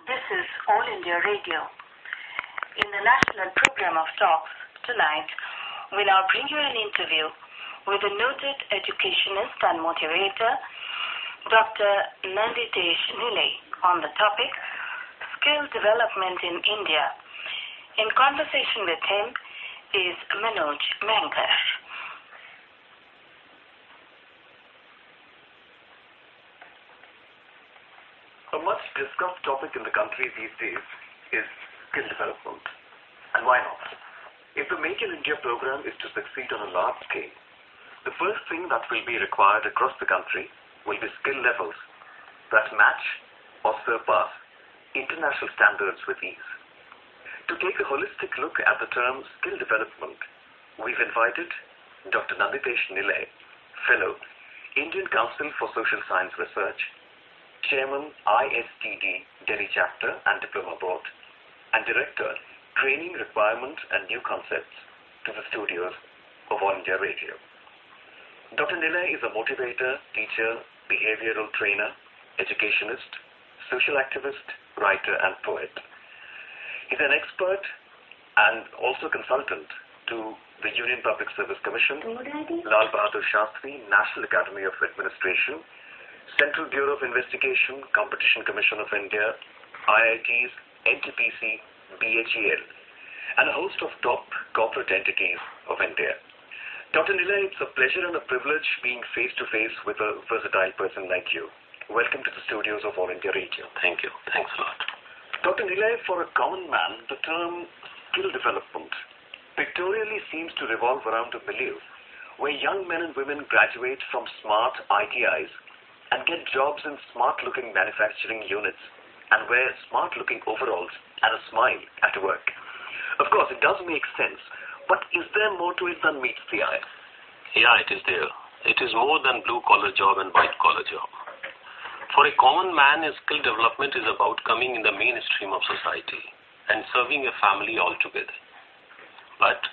This is All India Radio. In the national program of talks tonight, we now bring you an interview with a noted educationist and motivator, Dr. Nilay, on the topic Skill Development in India. In conversation with him is Manoj Mankar. A much discussed topic in the country these days is skill development. And why not? If the Make in India program is to succeed on a large scale, the first thing that will be required across the country will be skill levels that match or surpass international standards with ease. To take a holistic look at the term skill development, we've invited Dr. Nilay, Fellow, Indian Council for Social Science Research, Chairman, ISTD, Delhi Chapter and Diploma Board, and Director, Training Requirement and New Concepts, to the studios of All India Radio. Dr. Nilay is a motivator, teacher, behavioral trainer, educationist, social activist, writer, and poet. He's an expert and also consultant to the Union Public Service Commission, Lal Bahadur Shastri, National Academy of Administration, Central Bureau of Investigation, Competition Commission of India, IITs, NTPC, BHEL, and a host of top corporate entities of India. Dr. Nilay, it's a pleasure and a privilege being face-to-face with a versatile person like you. Welcome to the studios of All India Radio. Thank you. Thanks a lot. Dr. Nilay, for a common man, the term skill development pictorially seems to revolve around a milieu where young men and women graduate from smart ITIs and get jobs in smart-looking manufacturing units and wear smart-looking overalls and a smile at work. Of course, it does make sense, but is there more to it than meets the eye? Yeah, it is there. It is more than blue-collar job and white-collar job. For a common man, his skill development is about coming in the mainstream of society and serving a family altogether. But,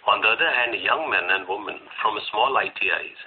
on the other hand, young men and women from small ITIs,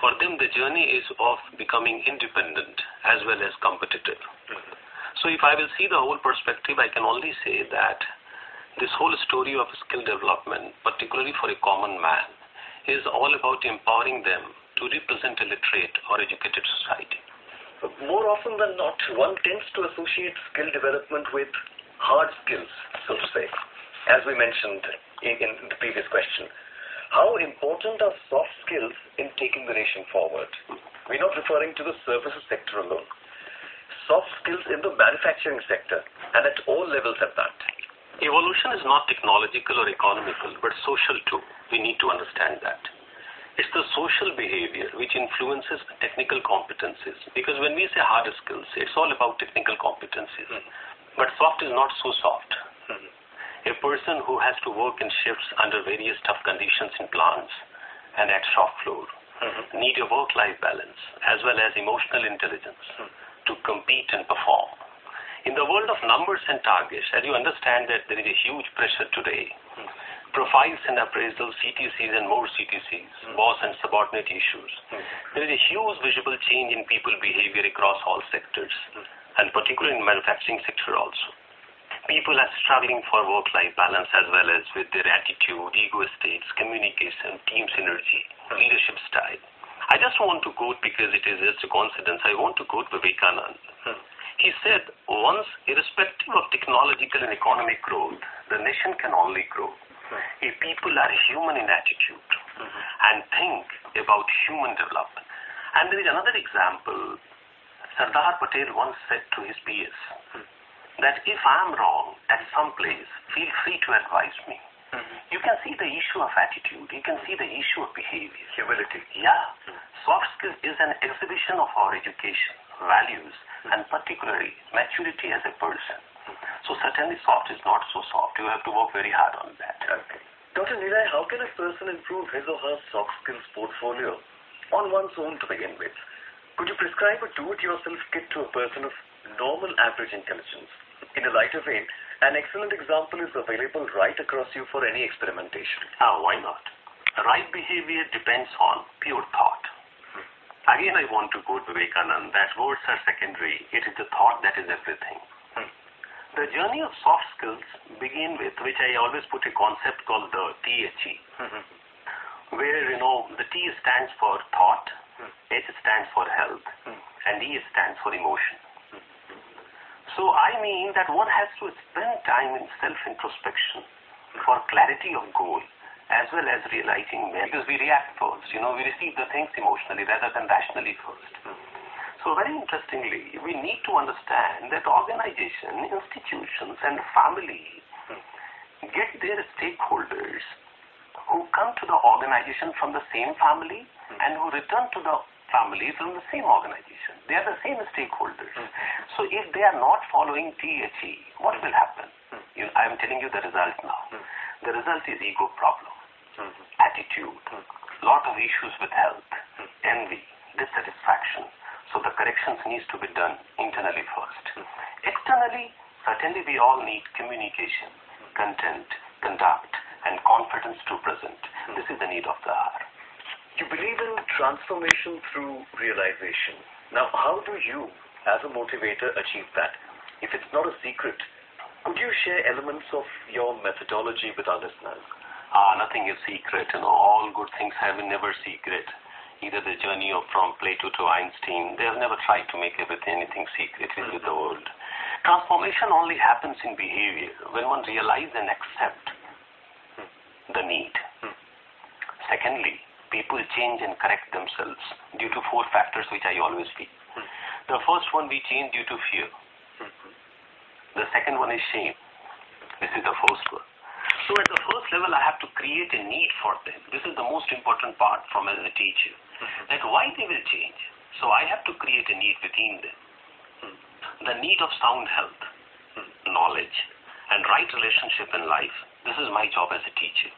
for them, the journey is of becoming independent as well as competitive. So if I will see the whole perspective, I can only say that this whole story of skill development, particularly for a common man, is all about empowering them to represent a literate or educated society. More often than not, one tends to associate skill development with hard skills, so to say, as we mentioned in the previous question. How important are soft skills in taking the nation forward? We're not referring to the services sector alone. Soft skills in the manufacturing sector, and at all levels at that. Evolution is not technological or economical, but social too. We need to understand that. It's the social behavior which influences technical competencies. Because when we say hard skills, it's all about technical competencies. But soft is not so soft. A person who has to work in shifts under various tough conditions in plants and at shop floor need a work-life balance as well as emotional intelligence to compete and perform. In the world of numbers and targets, as you understand that there is a huge pressure today, profiles and appraisals, CTCs and more CTCs, boss and subordinate issues, there is a huge visible change in people behavior across all sectors and particularly in manufacturing sector also. People are struggling for work-life balance as well as with their attitude, ego states, communication, team synergy, leadership style. I just want to quote, because it is just a coincidence, I want to quote Vivekananda. He said, once, irrespective of technological and economic growth, the nation can only grow if people are human in attitude and think about human development. And there is another example. Sardar Patel once said to his peers, that if I am wrong at some place, feel free to advise me. You can see the issue of attitude. You can see the issue of behavior. Humility. Yeah. Soft skills is an exhibition of our education, values, and particularly maturity as a person. So certainly soft is not so soft. You have to work very hard on that. Okay. Dr. Nilay, how can a person improve his or her soft skills portfolio on one's own to begin with? Could you prescribe a do-it-yourself kit to a person of normal average intelligence? In a lighter vein, an excellent example is available right across you for any experimentation. Why not? Right behavior depends on pure thought. Again, I want to quote Vivekananda that words are secondary. It is the thought that is everything. journey of soft skills begin with, which I always put a concept called the THE, where, the T stands for thought, H stands for health, and E stands for emotion. So I mean that one has to spend time in self-introspection for clarity of goal, as well as realizing where, because we react first, we receive the things emotionally rather than rationally first. So very interestingly, we need to understand that organization, institutions and family get their stakeholders who come to the organization from the same family and who return to the family from the same organization. They are the same stakeholders. So if they are not following THE, what will happen? I am telling you the result now. The result is ego problem, attitude, lot of issues with health, envy, dissatisfaction. So the corrections needs to be done internally first. Externally, certainly we all need communication, content, conduct, and confidence to present. This is the need of the hour. You believe in transformation through realization. Now, how do you, as a motivator, achieve that? If it's not a secret, could you share elements of your methodology with our listeners? Nothing is secret. All good things have been never secret. Either the journey of from Plato to Einstein, they have never tried to make anything secret with the world. Transformation only happens in behavior when one realizes and accepts the need. Secondly, people change and correct themselves due to 4 factors which I always speak. The first one, we change due to fear. The second one is shame. This is the first one. So at the first level, I have to create a need for them. This is the most important part from as a teacher. That why they will change. So I have to create a need within them. The need of sound health, knowledge, and right relationship in life. This is my job as a teacher.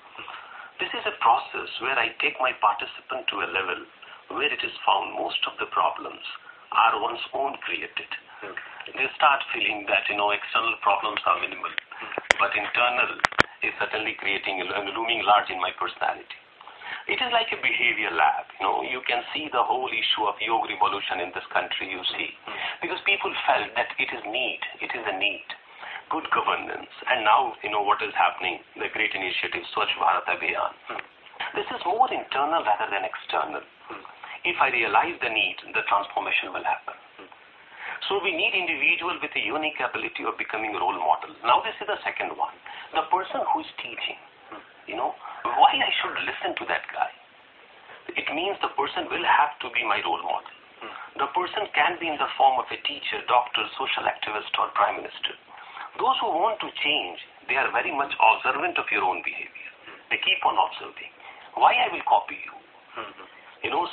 This is a process where I take my participant to a level where it is found most of the problems are one's own created. They start feeling that, external problems are minimal, but internal is certainly creating and looming large in my personality. It is like a behavior lab. You can see the whole issue of yoga revolution in this country, you see, because people felt that it is need. It is a need. Good governance, and now what is happening, the great initiative Swachh Bharat Abhiyan. This is more internal rather than external. If I realize the need, the transformation will happen. So we need individual with a unique ability of becoming a role model. Now this is the second one. The person who is teaching, why I should listen to that guy? It means the person will have to be my role model. The person can be in the form of a teacher, doctor, social activist, or prime minister. Those who want to change, they are very much observant of your own behavior. They keep on observing. Why I will copy you?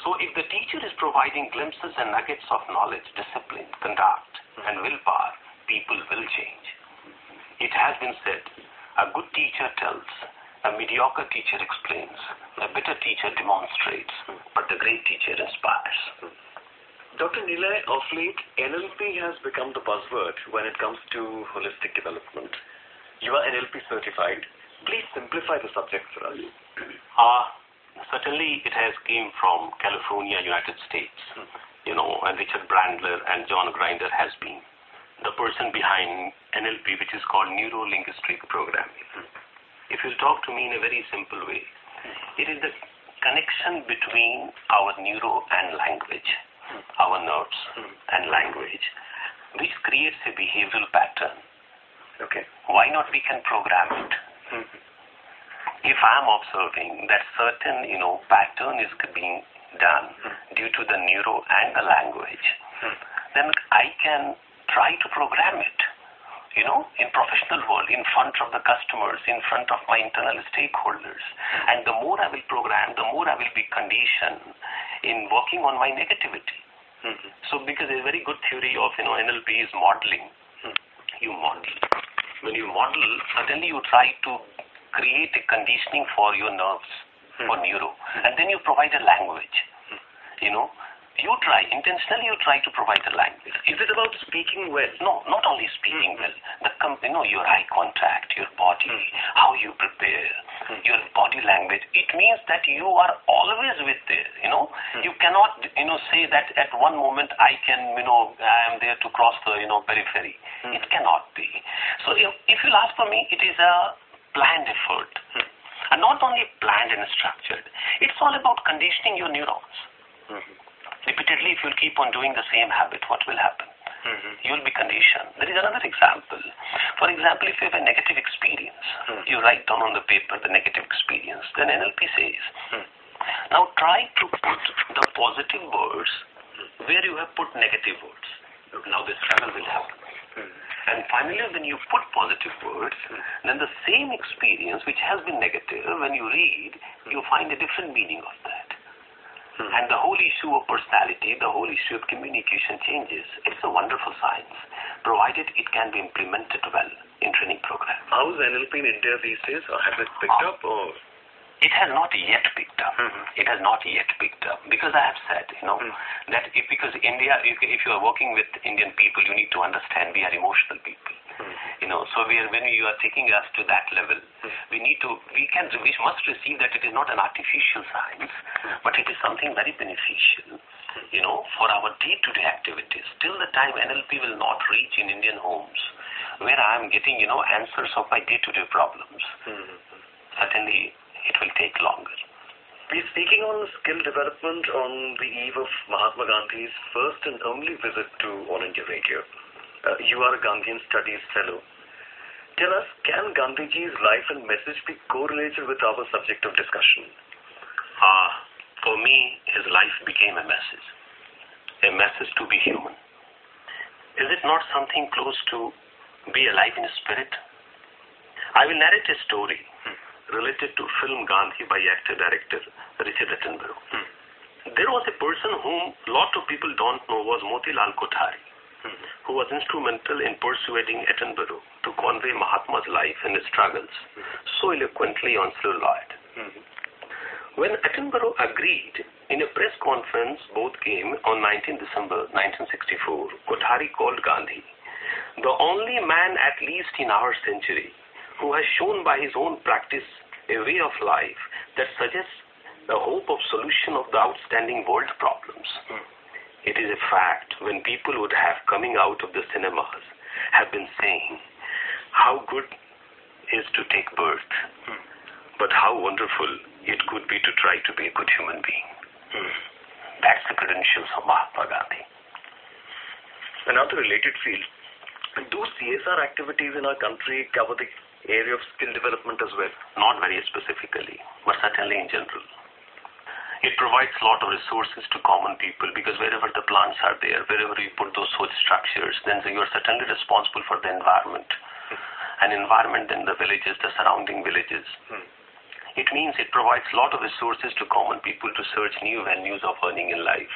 So if the teacher is providing glimpses and nuggets of knowledge, discipline, conduct, and willpower, people will change. It has been said, a good teacher tells, a mediocre teacher explains, a better teacher demonstrates, but the great teacher inspires. Dr. Nilay, of late, NLP has become the buzzword when it comes to holistic development. You are NLP certified. Please simplify the subject for us. Certainly, it has came from California, United States. And Richard Bandler and John Grinder has been the person behind NLP, which is called Neuro-Linguistic Programming. If you talk to me in a very simple way, it is the connection between our neuro and language, our nerves and language, which creates a behavioral pattern. Okay. Why not we can program it? If I am observing that certain, pattern is being done due to the neuro and the language, then I can try to program it, in professional world, in front of the customers, in front of my internal stakeholders. And the more I will program, the more I will be conditioned in working on my negativity. So because a very good theory of, NLP is modeling. You model. When you model, suddenly you try to create a conditioning for your nerves, for neuro, and then you provide a language. You intentionally try to provide a language. Is it about speaking well? No, not only speaking well. Your eye contact, your body, how you prepare, your body language, it means that you are always with there, You cannot, say that at one moment I can, I am there to cross the, periphery. It cannot be. So if you'll ask for me, it is a planned effort. And not only planned and structured, it's all about conditioning your neurons. Repeatedly, if you'll keep on doing the same habit, what will happen? You'll be conditioned. There is another example. For example, if you have a negative experience, you write down on the paper the negative experience, then NLP says, now try to put the positive words where you have put negative words. Now the struggle will happen. And finally, when you put positive words, then the same experience which has been negative, when you read, you find a different meaning of that. And the whole issue of personality, the whole issue of communication changes. It's a wonderful science, provided it can be implemented well in training programs. How is NLP in India these days? Or has it picked up? Or? It has not yet picked up. It has not yet picked up because I have said, that because India, if you are working with Indian people, you need to understand we are emotional people. So when you are taking us to that level, we must receive that it is not an artificial science, but it is something very beneficial, for our day-to-day activities. Till the time NLP will not reach in Indian homes, where I am getting, answers of my day-to-day problems, certainly it will take longer. We're speaking on skill development on the eve of Mahatma Gandhi's first and only visit to All India Radio. You are a Gandhian Studies Fellow. Tell us, can Gandhiji's life and message be correlated with our subject of discussion? For me, his life became a message to be human. Is it not something close to be alive in spirit? I will narrate a story related to film Gandhi by actor-director Richard Attenborough. There was a person whom a lot of people don't know was Motilal Kothari, who was instrumental in persuading Attenborough to convey Mahatma's life and his struggles so eloquently on celluloid. When Attenborough agreed, in a press conference both came on 19 December 1964, Kothari called Gandhi the only man, at least in our century, who has shown by his own practice a way of life that suggests the hope of solution of the outstanding world problems. It is a fact when people would have coming out of the cinemas have been saying how good is to take birth, but how wonderful it could be to try to be a good human being. That's the credentials of Mahatma Gandhi. Another related field. Do CSR activities in our country cover the area of skill development as well? Not very specifically, but certainly in general. It provides a lot of resources to common people because wherever the plants are there, wherever you put those food structures, then you are certainly responsible for the environment. And environment in the villages, the surrounding villages. It means it provides a lot of resources to common people to search new avenues of earning in life.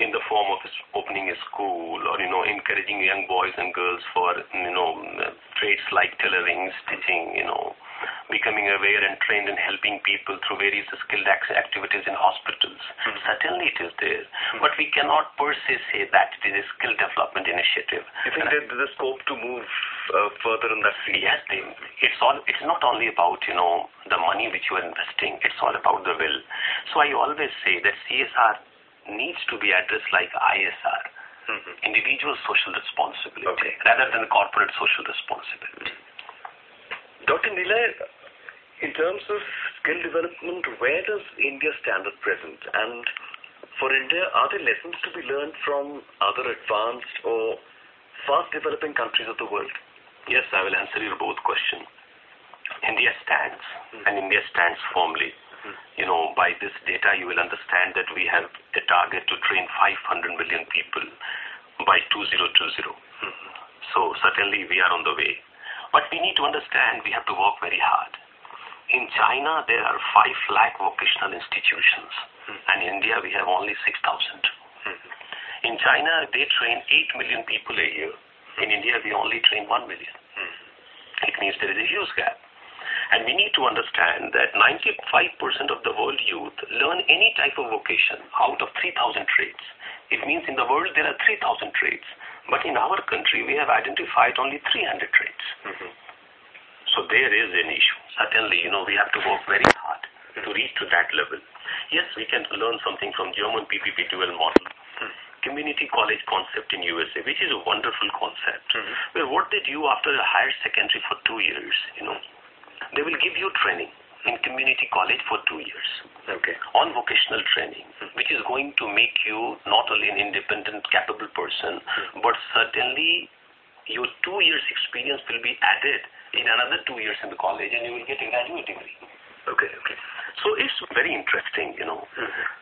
In the form of opening a school or, encouraging young boys and girls for, trades like tailoring, stitching, becoming aware and trained in helping people through various skilled activities in hospitals. Certainly it is there, but we cannot per se say that it is a skill development initiative. You think there is scope to move further in that field? Yes, it's not only about, the money which you are investing, it's all about the will. So I always say that CSR needs to be addressed like ISR, individual social responsibility, rather than corporate social responsibility. Dr. Nilay, in terms of skill development, where does India stand at present? And for India, are there lessons to be learned from other advanced or fast developing countries of the world? Yes, I will answer your both questions. India stands, and India stands firmly. By this data, you will understand that we have a target to train 500 million people by 2020. So certainly we are on the way. But we need to understand we have to work very hard. In China, there are 5 lakh vocational institutions. And in India, we have only 6,000. In China, they train 8 million people a year. In India, we only train 1 million. It means there is a huge gap. And we need to understand that 95% of the world youth learn any type of vocation out of 3,000 trades. It means in the world there are 3,000 trades. But in our country, we have identified only 300 trades. So there is an issue. certainly, we have to work very hard to reach to that level. Yes, we can learn something from German PPP-12 model, community college concept in USA, which is a wonderful concept. Where what they do after a higher secondary for 2 years, they will give you training in community college for 2 years. Okay. On vocational training, which is going to make you not only an independent, capable person, but certainly your 2 years experience will be added in another 2 years in the college, and you will get a graduate degree. Okay. So it's very interesting,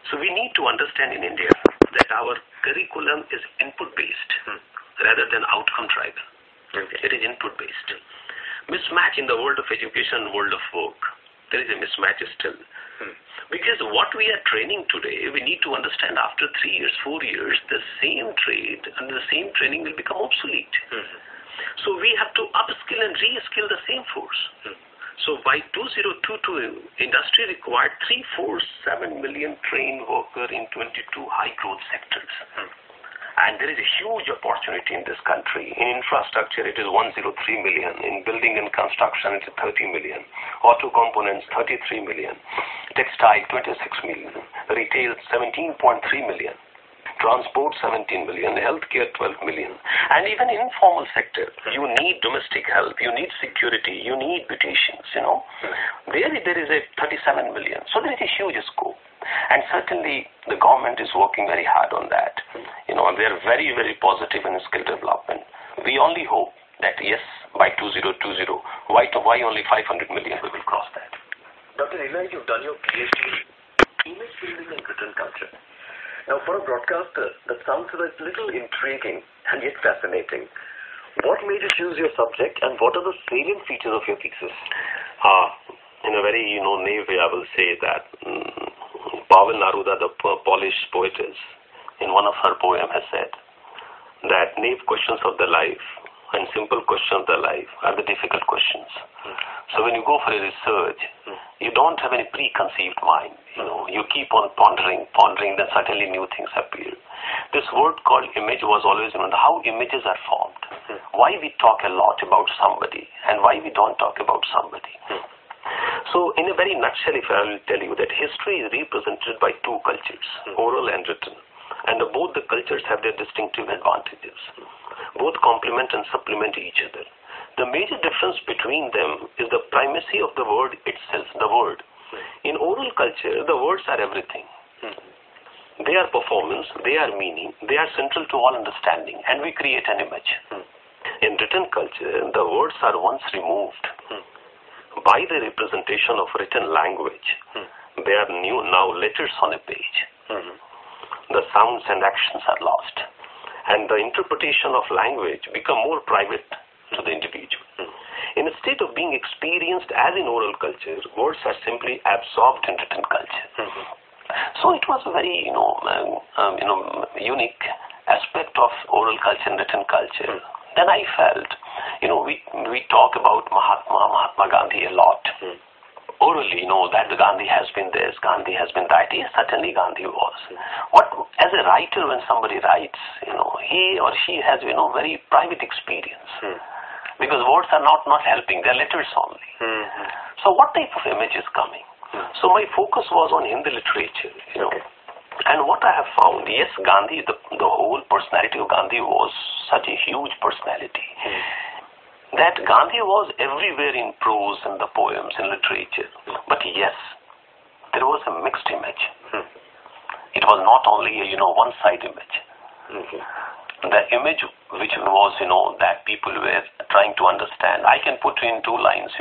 So we need to understand in India that our curriculum is input-based rather than outcome-driven. Okay. It is input-based. Mismatch in the world of education and world of work. There is a mismatch still. Because what we are training today, we need to understand after 3 years, 4 years, the same trade and the same training will become obsolete. So we have to upskill and reskill the same force. So by 2022, industry required 347 million trained workers in 22 high-growth sectors. And there is a huge opportunity in this country. In infrastructure, it is 103 million. In building and construction, it is 30 million. Auto components, 33 million. Textile, 26 million. Retail, 17.3 million. Transport, 17 million. Healthcare, 12 million. And even in informal sector, you need domestic help. You need security. You need beauticians, There is a 37 million. So there is a huge scope. And certainly the government is working very hard on that. They are very, very positive in skill development. We only hope that, yes, by 2020, why only 500 million we will cross that. Dr. Nilay, you've done your PhD in image building and written culture. Now, for a broadcaster, that sounds a little intriguing and yet fascinating. What made you choose your subject, and what are the salient features of your thesis? In a very, naive way, I will say that Pavel Neruda, the Polish poetess, in one of her poems has said that naive questions of the life and simple questions of the life are the difficult questions. So when you go for a research, you don't have any preconceived mind. You keep on pondering, then suddenly new things appear. This word called image was always how images are formed. Why we talk a lot about somebody and why we don't talk about somebody. So in a very nutshell, if I will tell you that history is represented by two cultures, oral and written. And both the cultures have their distinctive advantages. Both complement and supplement each other. The major difference between them is the primacy of the word itself, the word. In oral culture, the words are everything. They are performance, they are meaning, they are central to all understanding, and we create an image. In written culture, the words are once removed by the representation of written language. They are now letters on a page. The sounds and actions are lost, and the interpretation of language become more private to the individual. In a state of being experienced as in oral culture, words are simply absorbed in written culture. So it was a very unique aspect of oral culture and written culture. Then I felt, we talk about Mahatma Gandhi a lot. Orally, that Gandhi has been this, Gandhi has been that. Yes, certainly Gandhi was. But as a writer, when somebody writes, he or she has, very private experience. Because words are not helping, they're letters only. So what type of image is coming? So my focus was on Hindi literature, And what I have found, yes, Gandhi, the whole personality of Gandhi was such a huge personality. That Gandhi was everywhere in prose, in the poems, in literature. But yes, there was a mixed image. It was not only a, one-side image. The image which was, that people were trying to understand. I can put in two lines,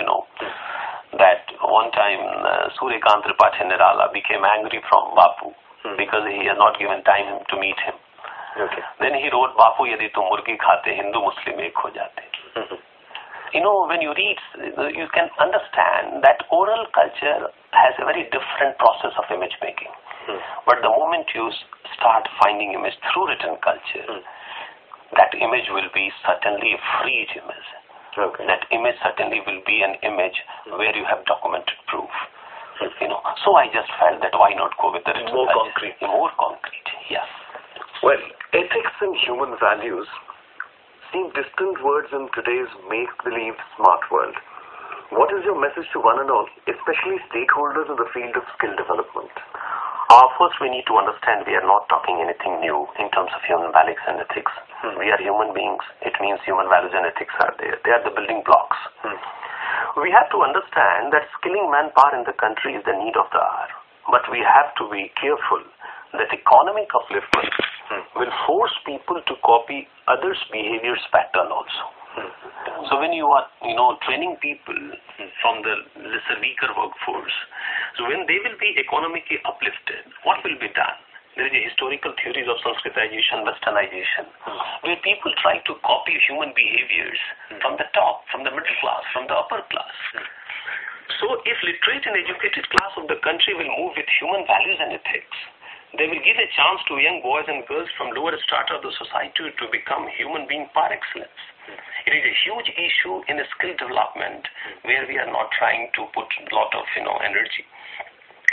that one time Suryakant Tripathi Nirala became angry from Bapu because he has not given time to meet him. Then he wrote, Bapu yadi tum murgi khate, Hindu Muslim ek ho jate. When you read, you can understand that oral culture has a very different process of image making. But the moment you start finding image through written culture, that image will be certainly a free image. That image certainly will be an image where you have documented proof. So I just felt that why not go with the written more culture? Concrete. More concrete, yes. Well, ethics and human values seem distant words in today's make-believe smart world. What is your message to one and all, especially stakeholders in the field of skill development? First, we need to understand we are not talking anything new in terms of human values and ethics. We are human beings. It means human values and ethics are there. They are the building blocks. We have to understand that skilling manpower in the country is the need of the hour. But we have to be careful that economic upliftment will force people to copy others' behaviors pattern also. So when you are, training people from the lesser, weaker workforce, so when they will be economically uplifted, what will be done? There is a historical theories of Sanskritization, Westernization, where people try to copy human behaviors from the top, from the middle class, from the upper class. So if literate and educated class of the country will move with human values and ethics, they will give a chance to young boys and girls from lower strata of the society to become human being par excellence. It is a huge issue in the skill development where we are not trying to put a lot of energy.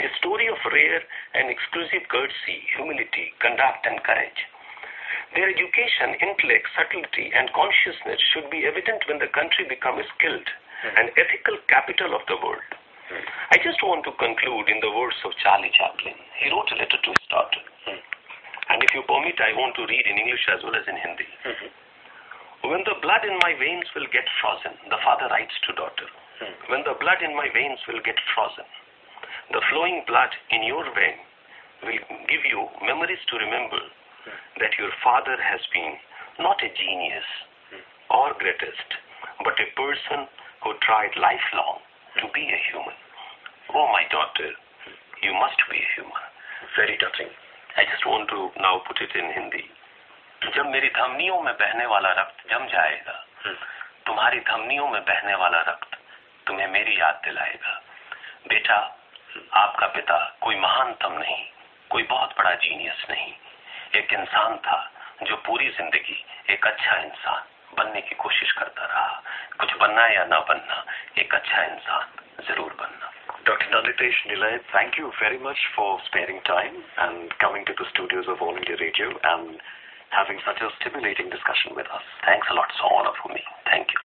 A story of rare and exclusive courtesy, humility, conduct and courage. Their education, intellect, subtlety and consciousness should be evident when the country becomes skilled and ethical capital of the world. I just want to conclude in the words of Charlie Chaplin. He wrote a letter to his daughter. And if you permit, I want to read in English as well as in Hindi. When the blood in my veins will get frozen, the father writes to daughter. When the blood in my veins will get frozen, the flowing blood in your vein will give you memories to remember that your father has been not a genius or greatest, but a person who tried lifelong to be a human. Oh, my daughter, you must be a human. Very touching. I just want to now put it in Hindi. जब मेरी धमनियों में बहने वाला रक्त जम जाएगा, तुम्हारी धमनियों में बहने वाला रक्त तुम्हें मेरी याद दिलाएगा। बेटा, आपका पिता कोई महानतम नहीं, कोई बहुत बड़ा जीनियस नहीं, एक इंसान था जो पूरी जिंदगी एक अच्छा इंसान बनने की कोशिश करता रहा। कुछ बनना या ना बनना, एक अच्छा इंसान जरूर बनना। Dr. Nanditesh, Nilay, thank you very much for sparing time and coming to the studios of All India Radio and having such a stimulating discussion with us. Thanks a lot. So honor for me. Thank you.